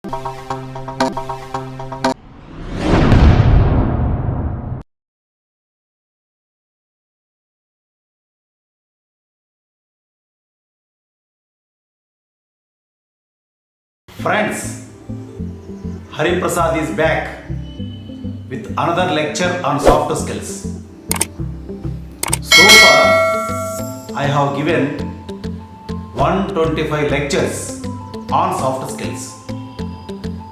Friends, Hari Prasad is back with another lecture on soft skills. So far, I have given 125 lectures on soft skills.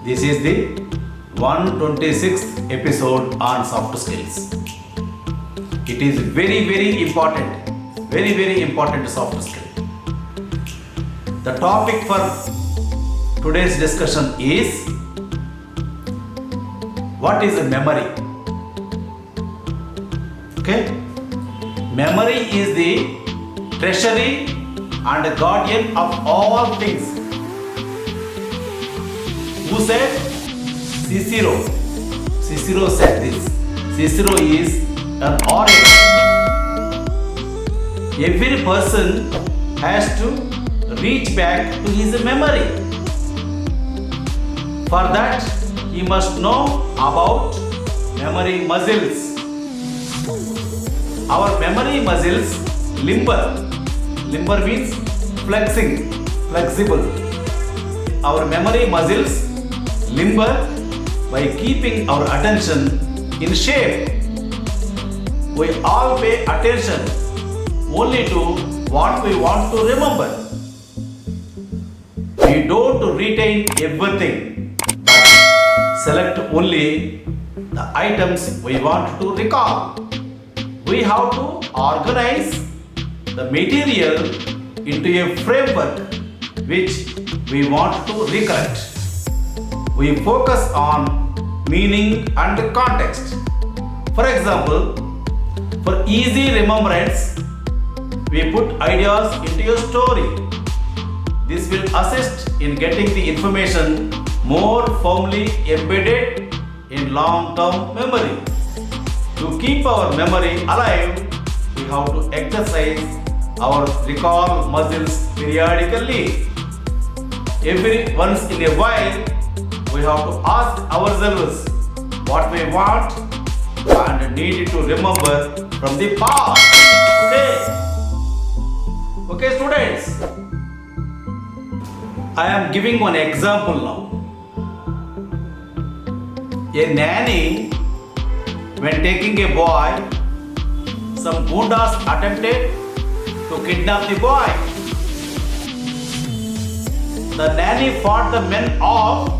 This is the 126th episode on soft skills. It is very important soft skill. The topic for today's discussion is what is a memory? Okay? Memory is the treasury and guardian of all things. Who said? Cicero. Cicero said this. Cicero is an orator. Every person has to reach back to his memory. For that, he must know about memory muscles. Our memory muscles limber. Limber means flexing, flexible. Our memory muscles limber by keeping our attention in shape. We all pay attention only to what we want to remember. We don't retain everything. Select only the items we want to recall. We have to organize the material into a framework which we want to recollect. We focus on meaning and context. For example, for easy remembrance, we put ideas into a story. This will assist in getting the information more firmly embedded in long-term memory. To keep our memory alive, we have to exercise our recall muscles periodically. Every once in a while, we have to ask ourselves what we want and need to remember from the past. Okay, students. I am giving one example now. A nanny, when taking a boy, some gundas attempted to kidnap the boy. The nanny fought the men off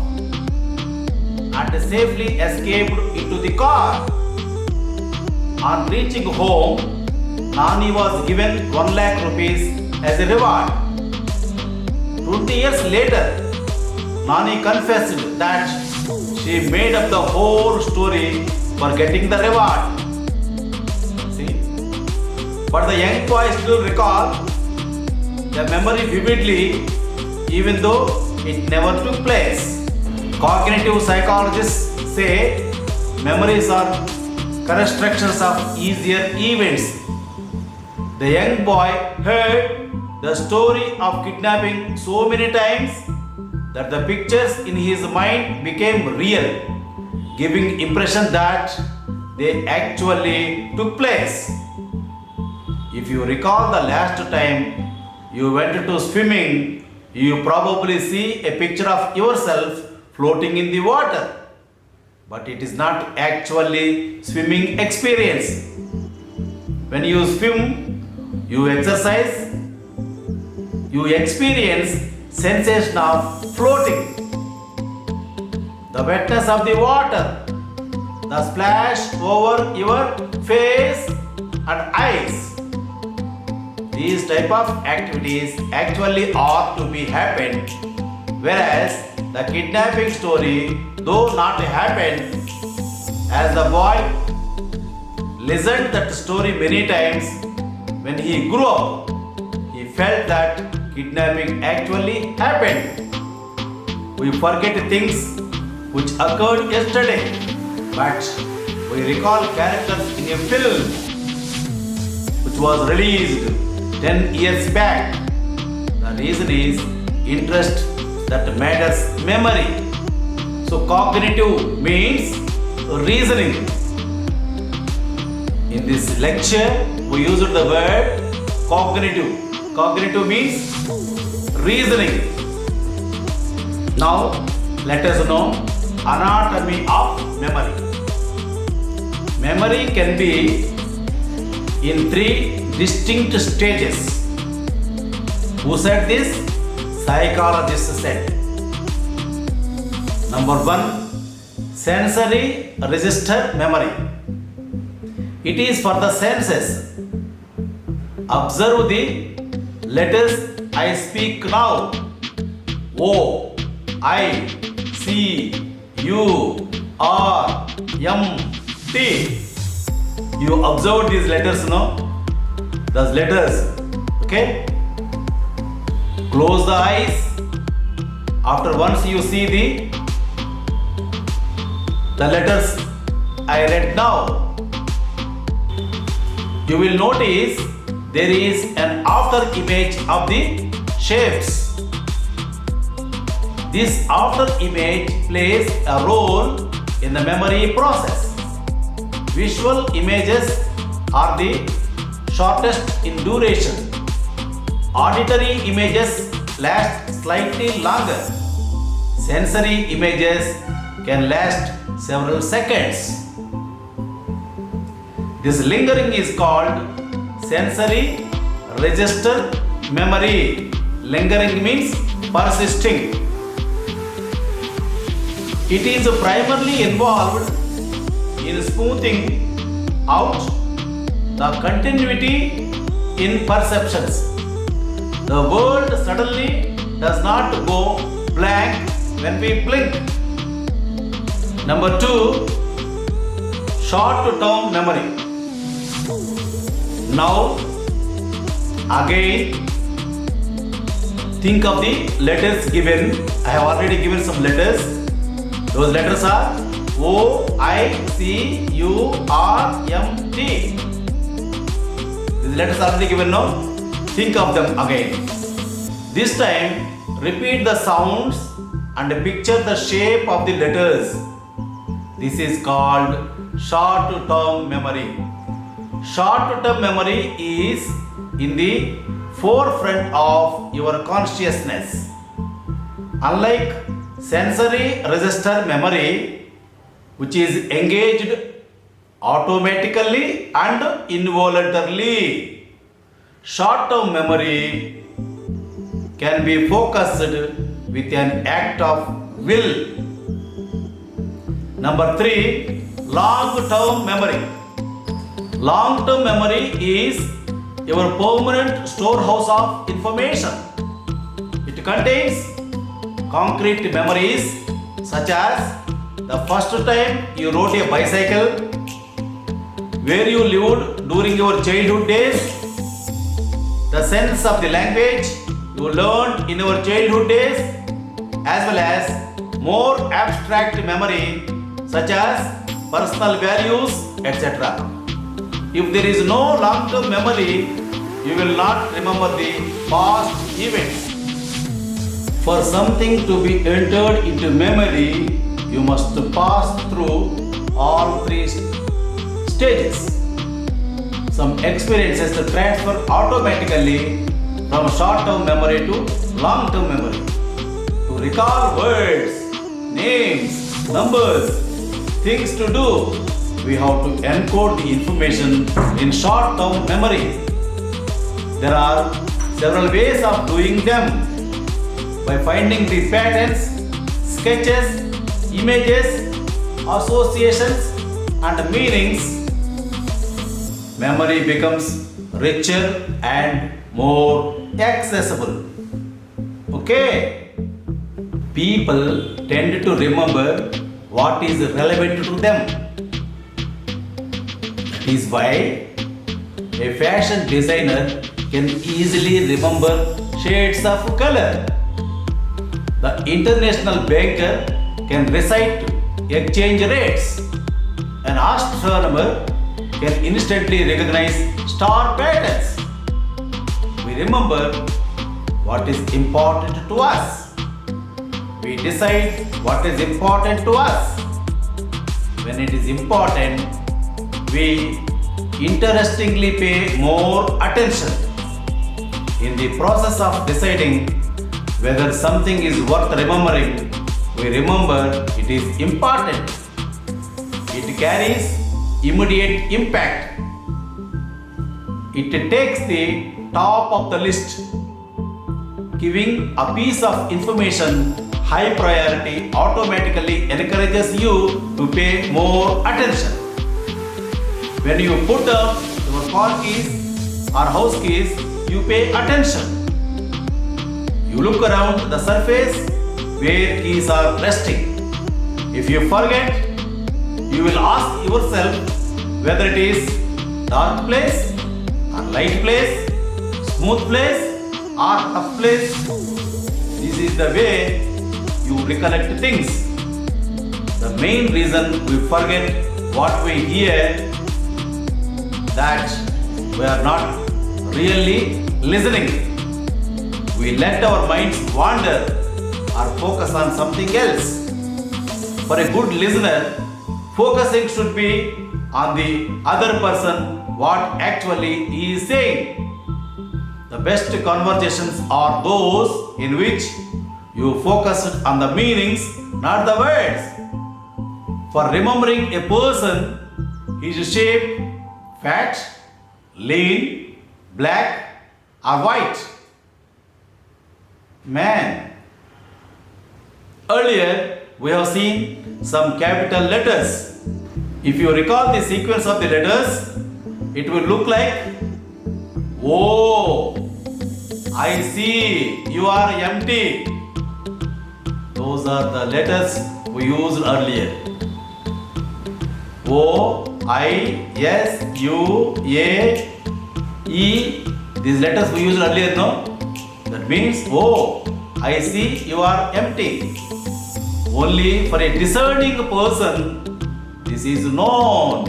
and safely escaped into the car. On reaching home, Nani was given 1 lakh rupees as a reward. 20 years later, Nani confessed that she made up the whole story for getting the reward. See? But the young boy still recalled the memory vividly even though it never took place. Cognitive psychologists say memories are constructions of easier events. The young boy heard the story of kidnapping so many times that the pictures in his mind became real, giving impression that they actually took place. If you recall the last time you went to swimming, you probably see a picture of yourself floating in the water. But it is not actually swimming experience. When you swim, you exercise, you experience sensation of floating, the wetness of the water, the splash over your face and eyes. These type of activities actually ought to be happened, whereas the kidnapping story, though not happened, as the boy listened that story many times, when he grew up, he felt that kidnapping actually happened. We forget things which occurred yesterday, but we recall characters in a film which was released 10 years back. The reason is interest that matters memory. So cognitive means reasoning. In this lecture, we used the word cognitive. Cognitive means reasoning. Now, let us know anatomy of memory. Memory can be in 3 distinct stages. Who said this? Psychologists said. Number 1, sensory register memory. It is for the senses. Observe the letters I speak now. O, I, C, U, R, M, T. You observe these letters, no? Those letters. Okay? Close the eyes. After once you see the letters I read now, you will notice there is an after image of the shapes. This after image plays a role in the memory process. Visual images are the shortest in duration. Auditory images last slightly longer. Sensory images can last several seconds. This lingering is called sensory register memory. Lingering means persisting. It is primarily involved in smoothing out the continuity in perceptions. The world suddenly does not go blank when we blink. Number 2, short-term memory. Now, again, think of the letters given. I have already given some letters. Those letters are O, I, C, U, R, M, T. These letters are already given now. Think of them again. This time, repeat the sounds and picture the shape of the letters. This is called short-term memory. Short-term memory is in the forefront of your consciousness. Unlike sensory register memory, which is engaged automatically and involuntarily, short-term memory can be focused with an act of will. Number 3, long-term memory. Long-term memory is your permanent storehouse of information. It contains concrete memories such as the first time you rode a bicycle, where you lived during your childhood days, the sense of the language you learned in your childhood days, as well as more abstract memory such as personal values, etc. If there is no long-term memory, you will not remember the past events. For something to be entered into memory, you must pass through all 3 stages. Some experiences transfer automatically from short-term memory to long-term memory. To recall words, names, numbers, things to do, we have to encode the information in short-term memory. There are several ways of doing them. By finding the patterns, sketches, images, associations, and meanings, memory becomes richer and more accessible. Okay? People tend to remember what is relevant to them. That is why a fashion designer can easily remember shades of color. The international banker can recite exchange rates. An astronomer can instantly recognize star patterns. We remember what is important to us. we decide what is important to us. When it is important, we interestingly pay more attention. In the process of deciding whether something is worth remembering, we remember it is important. It carries immediate impact. It takes the top of the list. Giving a piece of information high priority automatically encourages you to pay more attention. When you put down your car keys or house keys, you pay attention. You look around the surface where keys are resting. If you forget, you will ask yourself whether it is dark place or light place, smooth place or tough place. This is the way you recollect things. The main reason we forget what we hear that we are not really listening. We let our minds wander or focus on something else. For a good listener, focusing should be on the other person, what actually he is saying. The best conversations are those in which you focus on the meanings, not the words. For remembering a person, his shape, fat, lean, black or white. Man. Earlier, we have seen some capital letters. If you recall the sequence of the letters, it will look like O, I see, you are empty. Those are the letters we used earlier. O, I, S, U, A, E. These letters we used earlier, no? That means, oh, I see you are empty. Only for a discerning person, this is known.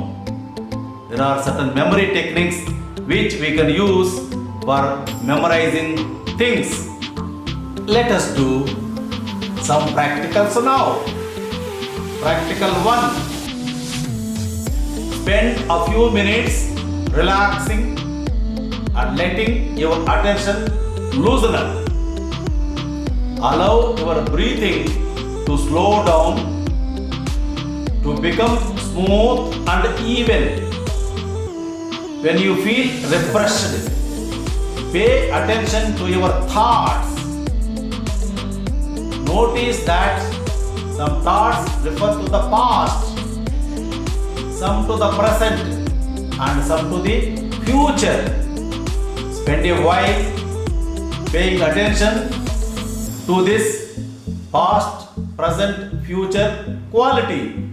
There are certain memory techniques which we can use for memorizing things. Let us do some practicals now. Practical 1. Spend a few minutes relaxing and letting your attention loosen up. Allow your breathing to slow down, to become smooth and even. When you feel refreshed, pay attention to your thoughts. Notice that some thoughts refer to the past, some to the present, and some to the future. Spend a while paying attention to this past, present, future quality.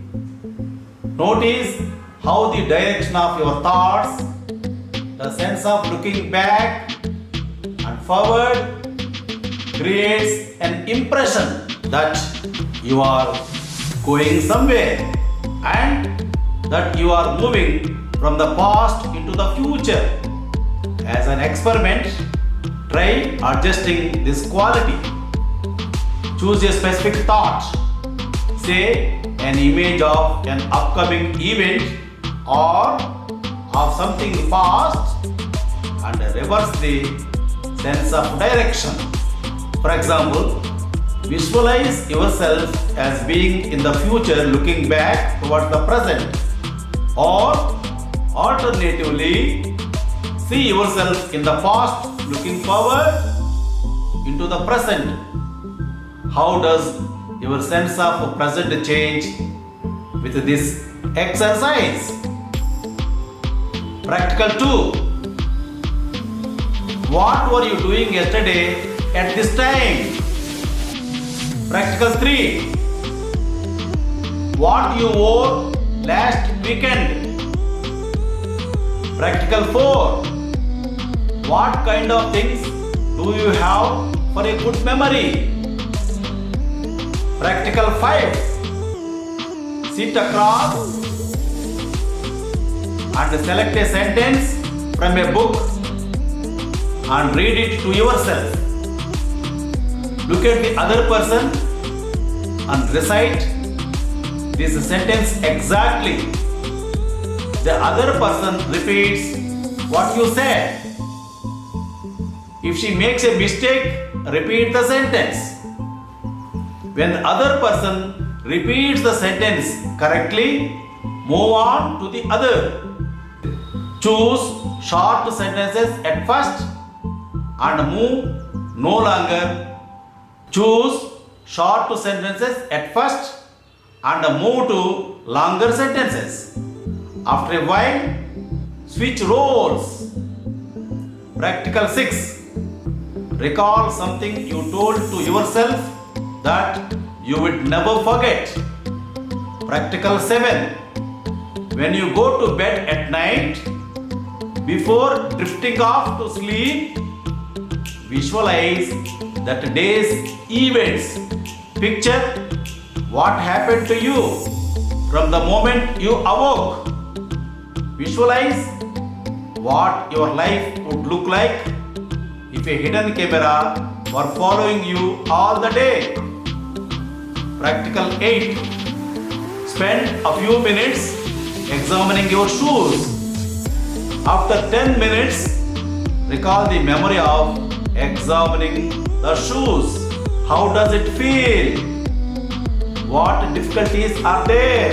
Notice how the direction of your thoughts, the sense of looking back and forward creates an impression that you are going somewhere and that you are moving from the past into the future. As an experiment, try adjusting this quality. Choose a specific thought, say an image of an upcoming event or of something past, and reverse the sense of direction. For example, visualize yourself as being in the future looking back towards the present, or alternatively, see yourself in the past looking forward into the present. How does your sense of present change with this exercise? Practical 2. What were you doing yesterday at this time? Practical 3. What you wore last weekend? Practical 4. What kind of things do you have for a good memory? Practical 5. Sit across and select a sentence from a book and read it to yourself. Look at the other person and recite this sentence exactly. The other person repeats what you said. If she makes a mistake, repeat the sentence. When the other person repeats the sentence correctly, move on to the other. Choose short sentences at first and move no longer. Choose short sentences at first and move to longer sentences. After a while, switch roles. Practical 6. Recall something you told to yourself that you would never forget. Practical 7. When you go to bed at night, before drifting off to sleep, visualize that day's events. Picture what happened to you from the moment you awoke. Visualize what your life would look like if a hidden camera were following you all the day. Practical 8. Spend a few minutes examining your shoes. After 10 minutes, recall the memory of examining the shoes. How does it feel? What difficulties are there?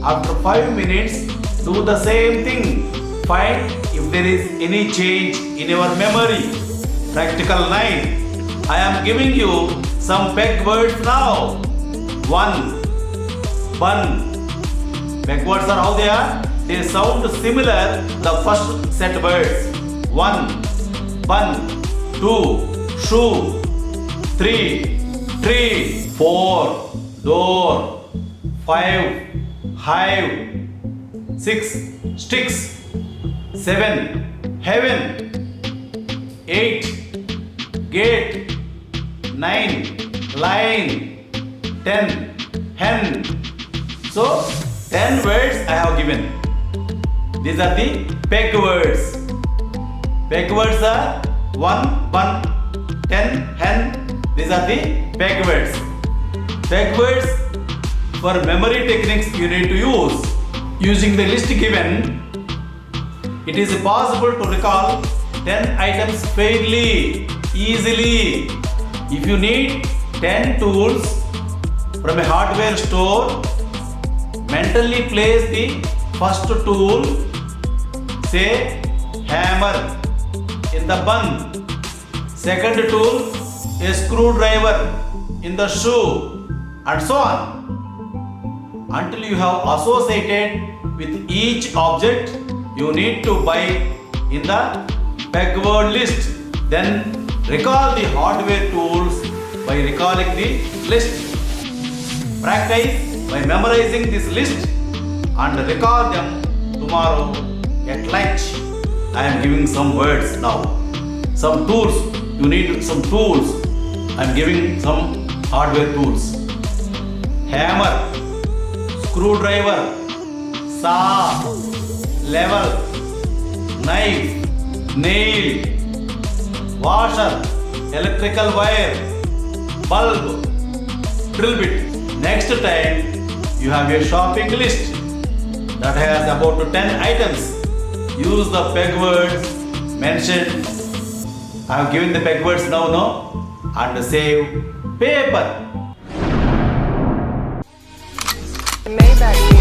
After 5 minutes, do the same thing. Find if there is any change in your memory. Practical 9. I am giving you some peg words now. 1. Bun. Peg words are how they are? They sound similar to the first set words. 1. Bun. 2. Shoe. 3. Tree. 4. Door. 5. Hive. 6. Sticks. 7. Heaven. 8. Gate. 9. Line. 10. Hen. So 10 words I have given. These are the peg words. Peg words are 1 bun, 10 hen. These are the peg words. Peg words for memory techniques you need to use. Using the list given, it is possible to recall 10 items fairly, easily. If you need 10 tools from a hardware store, mentally place the first tool, say hammer, in the bun. Second tool, a screwdriver in the shoe, and so on. Until you have associated with each object you need to buy in the peg word list. Then recall the hardware tools by recalling the list. Practice by memorizing this list and recall them tomorrow at lunch. I am giving some words now. Some tools. You need some tools. I am giving some hardware tools. Hammer, screwdriver, saw, level, knife, nail, washer, electrical wire, bulb, drill bit. Next time you have a shopping list that has about 10 items. Use the peg words mentioned. I have given the peg words now, and save paper. Maybach.